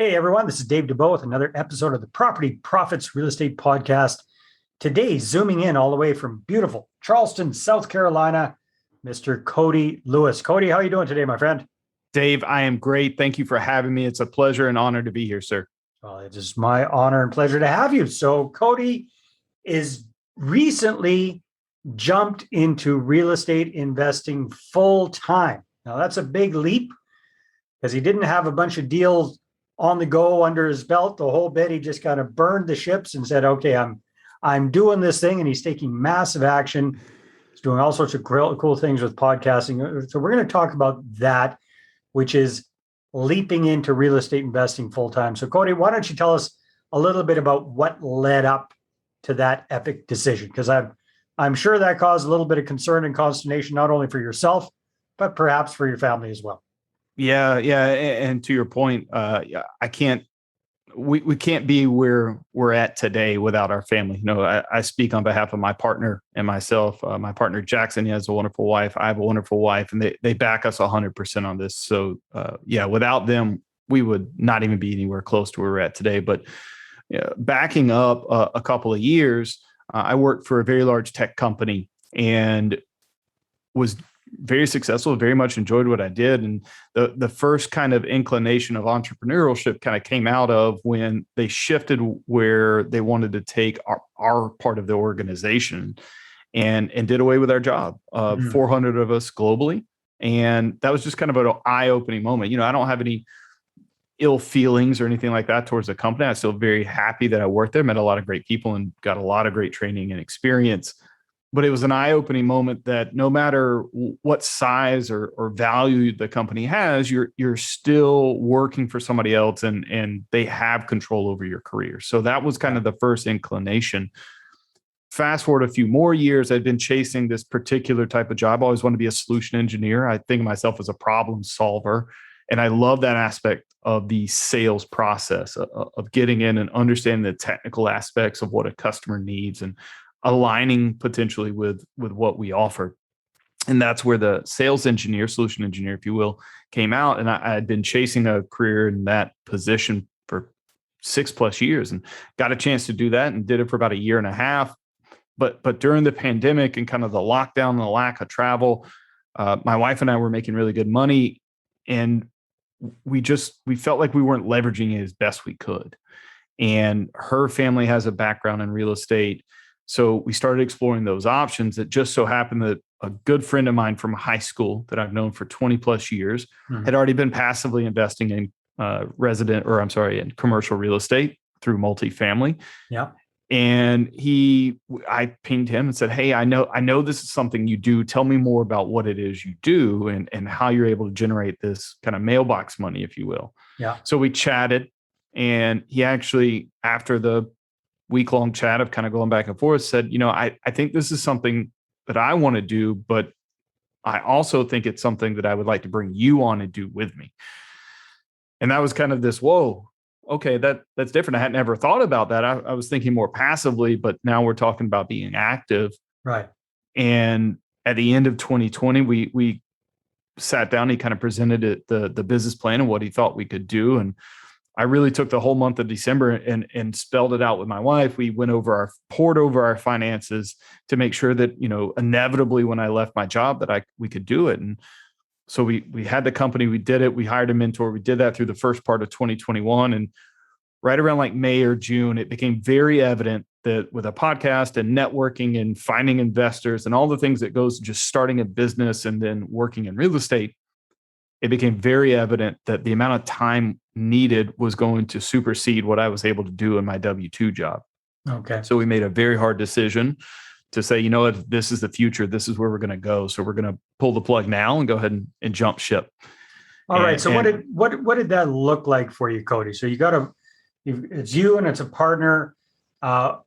Hey everyone, this is Dave Dubeau with another episode of the Property Profits Real Estate Podcast. Today, zooming in all the way from beautiful Charleston, South Carolina, Mr. Cody Lewis. Cody, how are you doing today, my friend? Dave, I am great. Thank you for having me. It's a pleasure and honor to be here, sir. Well, it is my honor and pleasure to have you. So Cody is recently jumped into real estate investing full time. Now that's a big leap because he didn't have a bunch of deals on the go under his belt the whole bit. He just kind of burned the ships and said, okay, I'm doing this thing. And he's taking massive action. He's doing all sorts of cool things with podcasting. So we're going to talk about that, which is leaping into real estate investing full time. So Cody, why don't you tell us a little bit about what led up to that epic decision? Because I'm sure that caused a little bit of concern and consternation, not only for yourself, but perhaps for your family as well. Yeah. And to your point, we can't be where we're at today without our family. You know, I speak on behalf of my partner and myself. My partner, Jackson, he has a wonderful wife. I have a wonderful wife, and they back us 100% on this. So without them, we would not even be anywhere close to where we're at today. But backing up a couple of years, I worked for a very large tech company and was very successful, very much enjoyed what I did. And the first kind of inclination of entrepreneurship kind of came out of when they shifted where they wanted to take our part of the organization and did away with our job, 400 of us globally. And that was just kind of an eye-opening moment. You know, I don't have any ill feelings or anything like that towards the company. I'm still very happy that I worked there, met a lot of great people and got a lot of great training and experience. But it was an eye-opening moment that no matter what size or value the company has, you're still working for somebody else and they have control over your career. So that was kind of the first inclination. Fast forward a few more years, I'd been chasing this particular type of job. I always wanted to be a solution engineer. I think of myself as a problem solver. And I love that aspect of the sales process of getting in and understanding the technical aspects of what a customer needs and aligning potentially with what we offer. And that's where the sales engineer, solution engineer, if you will, came out. And I had been chasing a career in that position for 6+ years and got a chance to do that and did it for about a year and a half. But during the pandemic and kind of the lockdown and the lack of travel, my wife and I were making really good money. And we felt like we weren't leveraging it as best we could. And her family has a background in real estate. So we started exploring those options. It just so happened that a good friend of mine from high school that I've known for 20+ years had already been passively investing in in commercial real estate through multifamily. Yeah. And I pinged him and said, hey, I know this is something you do. Tell me more about what it is you do and how you're able to generate this kind of mailbox money, if you will. Yeah. So we chatted, and he actually, after the week-long chat of kind of going back and forth, said, I think this is something that I want to do, but I also think it's something that I would like to bring you on and do with me. And that was kind of this, whoa, okay, that's different. I had never thought about that. I was thinking more passively, but now we're talking about being active. Right. And at the end of 2020, we sat down, he kind of presented the business plan and what he thought we could do. And I really took the whole month of December and spelled it out with my wife. We poured over our finances to make sure that, inevitably when I left my job that we could do it. And so we had the company, we did it, we hired a mentor. We did that through the first part of 2021. And right around like May or June, it became very evident that with a podcast and networking and finding investors and all the things that goes just starting a business and then working in real estate, it became very evident that the amount of time needed was going to supersede what I was able to do in my W-2 job. Okay. So we made a very hard decision to say, this is the future. This is where we're going to go. So we're going to pull the plug now and go ahead and jump ship. All right. So what did that look like for you, Cody? So it's you and it's a partner. How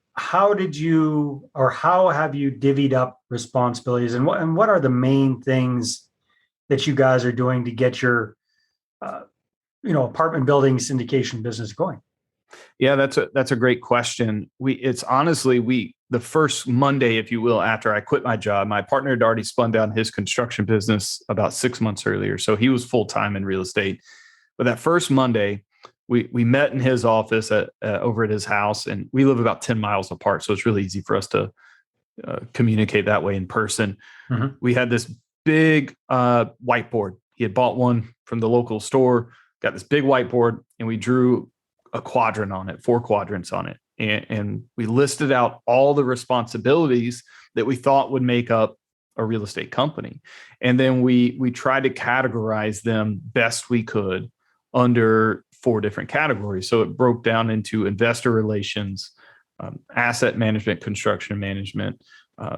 have you divvied up responsibilities, and what are the main things that you guys are doing to get your, apartment building syndication business going? Yeah, that's a great question. The first Monday, if you will, after I quit my job, my partner had already spun down his construction business about 6 months earlier. So he was full-time in real estate. But that first Monday, we met in his office over at his house, and we live about 10 miles apart. So it's really easy for us to communicate that way in person. Mhm. We had this big whiteboard. He had bought one from the local store, got this big whiteboard, and we drew a quadrant on it, 4 quadrants on it. And we listed out all the responsibilities that we thought would make up a real estate company. And then we tried to categorize them best we could under 4 different categories. So it broke down into investor relations, asset management, construction management,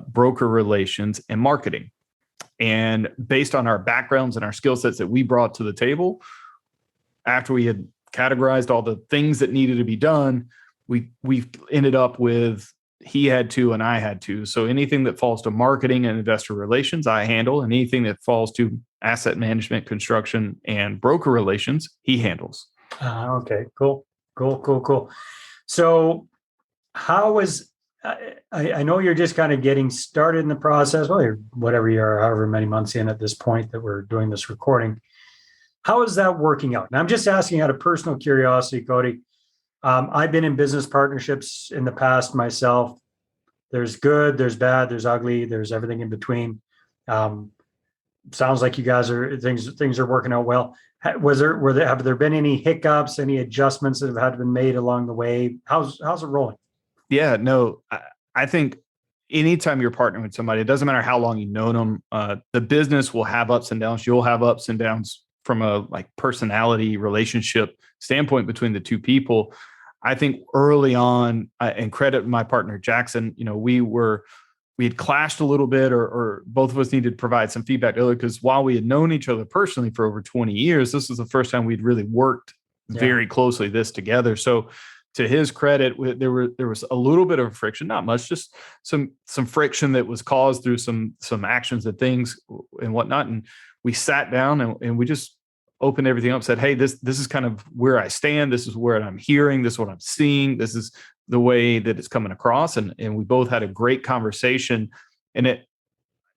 broker relations, and marketing. And based on our backgrounds and our skill sets that we brought to the table, after we had categorized all the things that needed to be done, we ended up with he had 2 and I had 2. So anything that falls to marketing and investor relations, I handle, and anything that falls to asset management, construction, and broker relations, he handles. Okay, cool. So how is, I know you're just kind of getting started in the process. Well, you're whatever you are, however many months in at this point that we're doing this recording. How is that working out? And I'm just asking out of personal curiosity, Cody. I've been in business partnerships in the past myself. There's good, there's bad, there's ugly, there's everything in between. Sounds like you guys things are working out well. Have there been any hiccups, any adjustments that have had to be made along the way? How's it rolling? Yeah, no, I think anytime you're partnering with somebody, it doesn't matter how long you've known them, the business will have ups and downs. You'll have ups and downs from a personality relationship standpoint between the 2 people. I think early on, and credit my partner Jackson, we had clashed a little bit, or both of us needed to provide some feedback earlier, because while we had known each other personally for over 20 years, this was the first time we'd really worked very closely this together. So to his credit, there was a little bit of friction, not much, just some friction that was caused through some actions and things and whatnot. And we sat down and we just opened everything up, said, hey, this is kind of where I stand. This is where I'm hearing. This is what I'm seeing. This is the way that it's coming across. And we both had a great conversation. And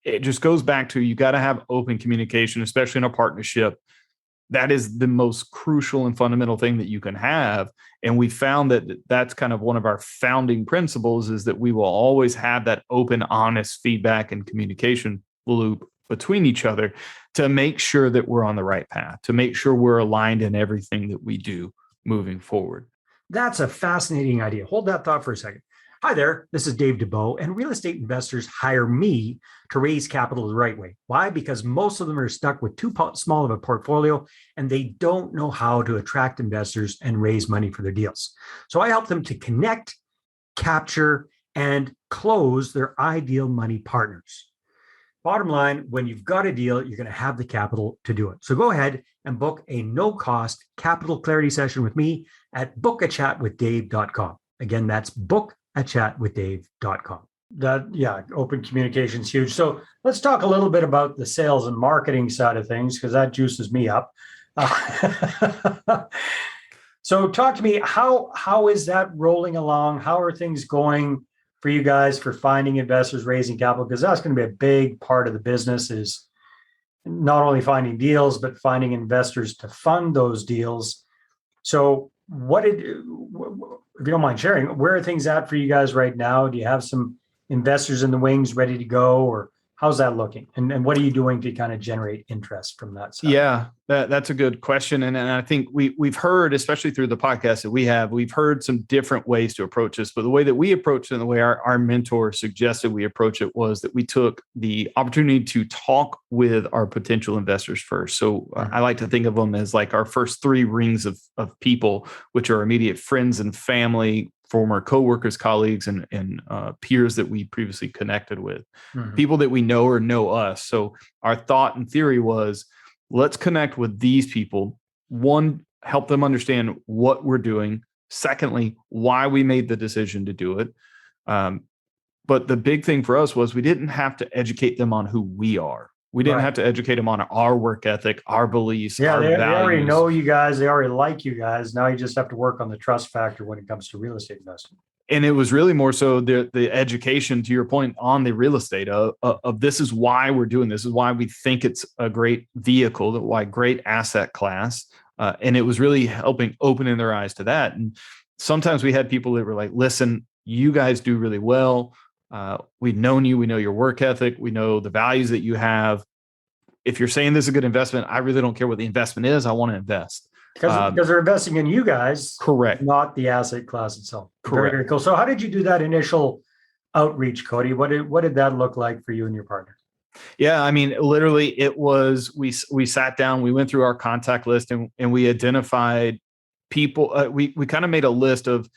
it just goes back to, you got to have open communication, especially in a partnership. That is the most crucial and fundamental thing that you can have. And we found that that's kind of one of our founding principles, is that we will always have that open, honest feedback and communication loop between each other to make sure that we're on the right path, to make sure we're aligned in everything that we do moving forward. That's a fascinating idea. Hold that thought for a second. Hi there, this is Dave Dubeau, and real estate investors hire me to raise capital the right way. Why? Because most of them are stuck with too small of a portfolio, and they don't know how to attract investors and raise money for their deals. So I help them to connect, capture, and close their ideal money partners. Bottom line, when you've got a deal, you're going to have the capital to do it. So go ahead and book a no-cost capital clarity session with me at bookachatwithdave.com. Again, that's bookachatwithdave.com. Open communication is huge. So let's talk a little bit about the sales and marketing side of things, because that juices me up. So talk to me, how is that rolling along? How are things going for you guys for finding investors, raising capital? Because that's going to be a big part of the business, is not only finding deals, but finding investors to fund those deals. So if you don't mind sharing, where are things at for you guys right now? Do you have some investors in the wings ready to go, or how's that looking? And what are you doing to kind of generate interest from that side? Yeah, that's a good question. And I think we've heard, especially through the podcast that we've heard some different ways to approach this. But the way that we approached it, and the way our mentor suggested we approach it, was that we took the opportunity to talk with our potential investors first. So I like to think of them as like our first 3 rings of people, which are immediate friends and family, former coworkers, colleagues, and peers that we previously connected with, people that we know or know us. So our thought and theory was, let's connect with these people. 1, help them understand what we're doing. Secondly, why we made the decision to do it. But the big thing for us was we didn't have to educate them on who we are. We didn't have to educate them on our work ethic, our beliefs, our values. They already know you guys. They already like you guys. Now you just have to work on the trust factor when it comes to real estate investing. And it was really more so the education, to your point, on the real estate of this is why we're doing this. This is why we think it's a great vehicle, why great asset class. And it was really helping opening their eyes to that. And sometimes we had people that were like, listen, you guys do really well. We've known you. We know your work ethic. We know the values that you have. If you're saying this is a good investment, I really don't care what the investment is. I want to invest. Because they're investing in you guys. Correct. Not the asset class itself. Correct. Very, very cool. So how did you do that initial outreach, Cody? What did that look like for you and your partner? Yeah, I mean, literally, it was we sat down, we went through our contact list, and we identified people. We kind of made a list of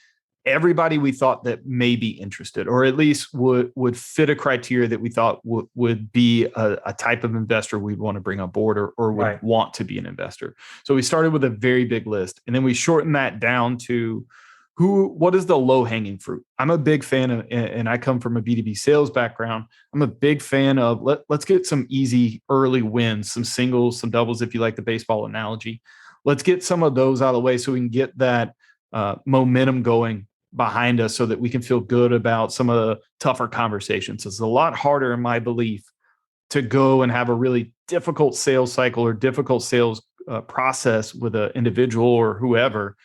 everybody we thought that may be interested, or at least would fit a criteria that we thought would be a type of investor we'd want to bring on board, or would want to be an investor. So we started with a very big list, and then we shortened that down to what is the low hanging fruit. I'm a big fan of, and I come from a B2B sales background. I'm a big fan of let's get some easy early wins, some singles, some doubles, if you like the baseball analogy. Let's get some of those out of the way so we can get that momentum going behind us so that we can feel good about some of the tougher conversations. It's a lot harder, in my belief, to go and have a really difficult sales cycle or difficult sales process with an individual or whoever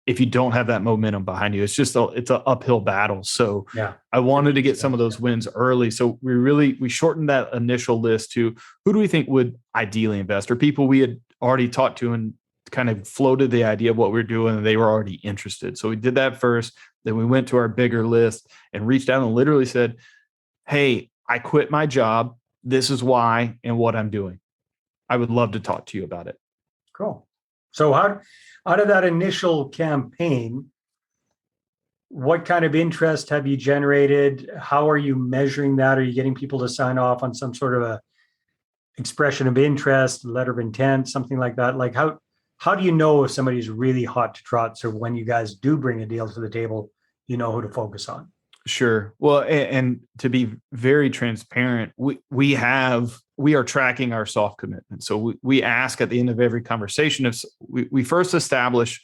if you don't have that momentum behind you. It's just it's an uphill battle. So I wanted to get some of those wins early. So we shortened that initial list to who do we think would ideally invest, or people we had already talked to and kind of floated the idea of what we're doing, and they were already interested. So we did that first. Then we went to our bigger list and reached out and literally said, hey, I quit my job. This is why and what I'm doing. I would love to talk to you about it. Cool. So out of that initial campaign, what kind of interest have you generated? How are you measuring that? Are you getting people to sign off on some sort of a expression of interest, letter of intent, something like that? Like how do you know if somebody's really hot to trot? So when you guys do bring a deal to the table, you know who to focus on. Sure. Well, and to be very transparent, we are tracking our soft commitment. So we ask at the end of every conversation, if we first establish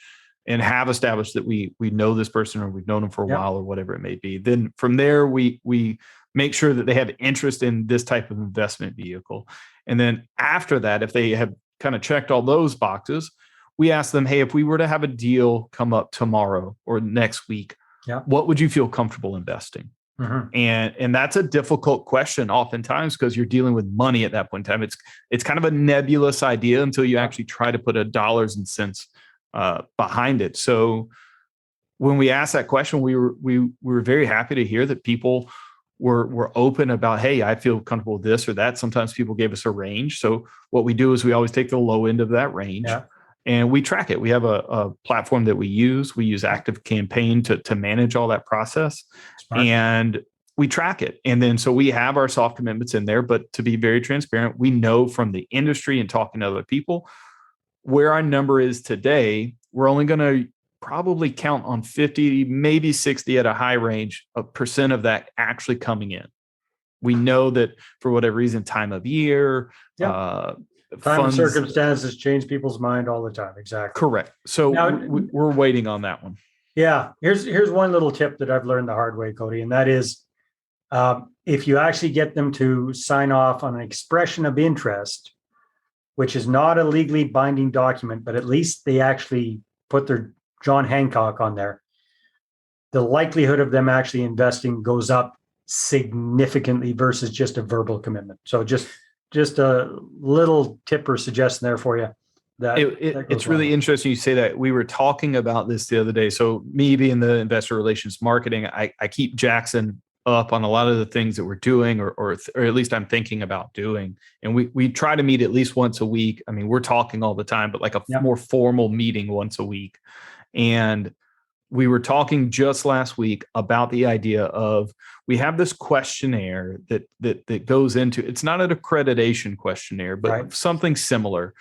and have established that we know this person, or we've known them for a while, or whatever it may be. Then from there, we make sure that they have interest in this type of investment vehicle. And then after that, if they have kind of checked all those boxes, we ask them, hey, if we were to have a deal come up tomorrow or next week, what would you feel comfortable investing? Mm-hmm. And that's a difficult question oftentimes, because you're dealing with money at that point in time. It's kind of a nebulous idea until you actually try to put a dollars and cents behind it. So when we asked that question, we were very happy to hear that people were open about, hey, I feel comfortable with this or that. Sometimes people gave us a range. So what we do is we always take the low end of that range. And we track it. We have a platform that we use. We use Active Campaign to manage all that process. Smart. And we track it. And then so we have our soft commitments in there. But to be very transparent, we know from the industry and talking to other people where our number is today. We're only going to probably count on 50, maybe 60 at a high range of percent of that actually coming in. We know that for whatever reason, time of year, time and circumstances change people's mind all the time. Exactly. Correct. So now, we're waiting on that one. Yeah. Here's one little tip that I've learned the hard way, Cody. And that is, if you actually get them to sign off on an expression of interest, which is not a legally binding document, but at least they actually put their John Hancock on there, the likelihood of them actually investing goes up significantly versus just a verbal commitment. So just a little tip or suggestion there for you. It's really interesting you say that. We were talking about this the other day. So me being the investor relations marketing, I keep Jackson up on a lot of the things that we're doing, or at least I'm thinking about doing. And we try to meet at least once a week. I mean, we're talking all the time, but like a more formal meeting once a week. And we were talking just last week about the idea of, we have this questionnaire that goes into, it's not an accreditation questionnaire, but something similar,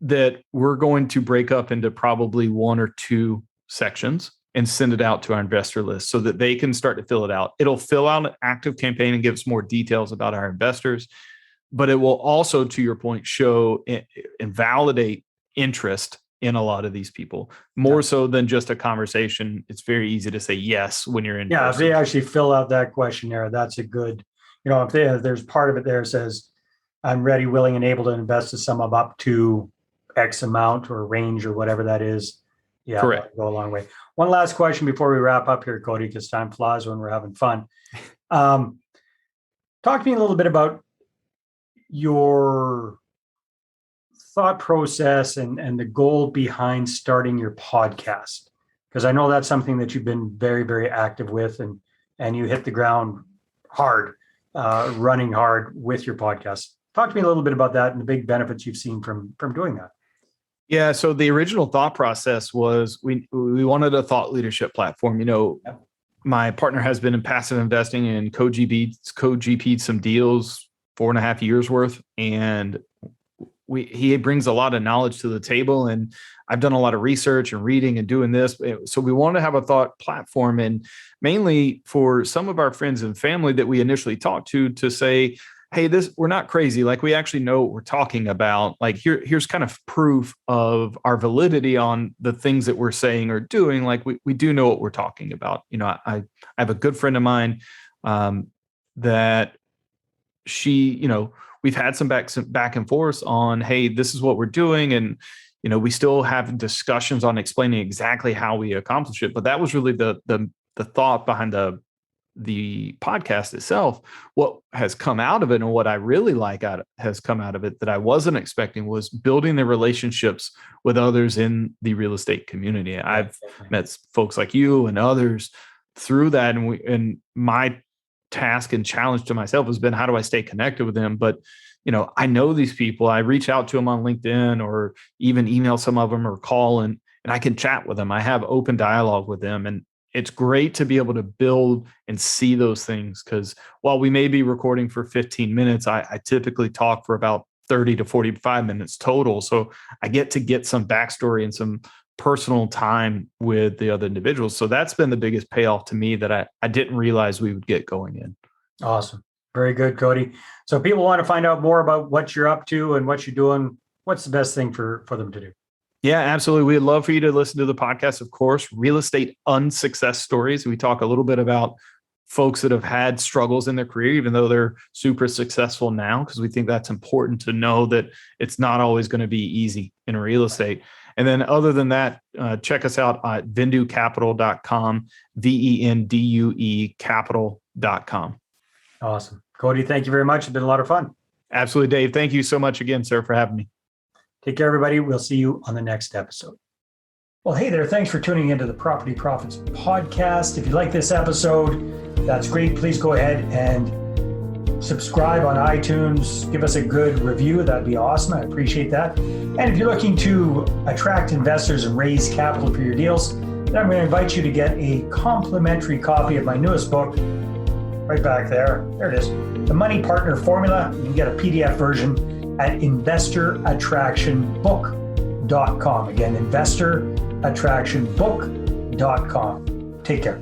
that we're going to break up into probably one or two sections and send it out to our investor list so that they can start to fill it out. It'll fill out an Active Campaign and give us more details about our investors, but it will also, to your point, show and validate interest in a lot of these people, more so than just a conversation. It's very easy to say yes when you're in. Yeah, if they actually fill out that questionnaire, that's a good, if there's part of it there that says, I'm ready, willing, and able to invest a sum of up to X amount or range or whatever that is. Yeah, Correct. that'll go a long way. One last question before we wrap up here, Cody, because time flies when we're having fun. Talk to me a little bit about your thought process and the goal behind starting your podcast, because I know that's something that you've been very, very active with, and you hit the ground hard, running hard with your podcast. Talk to me a little bit about that and the big benefits you've seen from doing that. Yeah. So the original thought process was we wanted a thought leadership platform. My partner has been in passive investing and co-GP'd some deals 4.5 years worth. And he brings a lot of knowledge to the table, and I've done a lot of research and reading and doing this. So we want to have a thought platform, and mainly for some of our friends and family that we initially talked to say, hey, we're not crazy. Like, we actually know what we're talking about. Like, here's kind of proof of our validity on the things that we're saying or doing. Like, we do know what we're talking about. I have a good friend of mine that she, we've had some back and forth on, hey, this is what we're doing. And, we still have discussions on explaining exactly how we accomplish it. But that was really the thought behind the podcast itself. What has come out of it and what I really has come out of it that I wasn't expecting was building the relationships with others in the real estate community. I've met folks like you and others through that. And my task and challenge to myself has been, how do I stay connected with them? But, I know these people. I reach out to them on LinkedIn or even email some of them or call, and I can chat with them. I have open dialogue with them. And it's great to be able to build and see those things, because while we may be recording for 15 minutes, I typically talk for about 30 to 45 minutes total. So I get some backstory and some personal time with the other individuals. So that's been the biggest payoff to me that I didn't realize we would get going in. Awesome. Very good, Cody. So people want to find out more about what you're up to and what you're doing. What's the best thing for them to do? Yeah, absolutely. We'd love for you to listen to the podcast, of course, Real Estate Unsuccess Stories. We talk a little bit about folks that have had struggles in their career, even though they're super successful now, because we think that's important to know that it's not always going to be easy in real estate. And then other than that, check us out at venduecapital.com, VENDUE capital.com. Awesome. Cody, thank you very much. It's been a lot of fun. Absolutely, Dave. Thank you so much again, sir, for having me. Take care, everybody. We'll see you on the next episode. Well, hey there. Thanks for tuning into the Property Profits podcast. If you like this episode, that's great. Please go ahead and subscribe on iTunes. Give us a good review. That'd be awesome. I appreciate that. And if you're looking to attract investors and raise capital for your deals, then I'm going to invite you to get a complimentary copy of my newest book, right back there. There it is. The Money Partner Formula. You can get a PDF version at investorattractionbook.com. Again, investorattractionbook.com. Take care.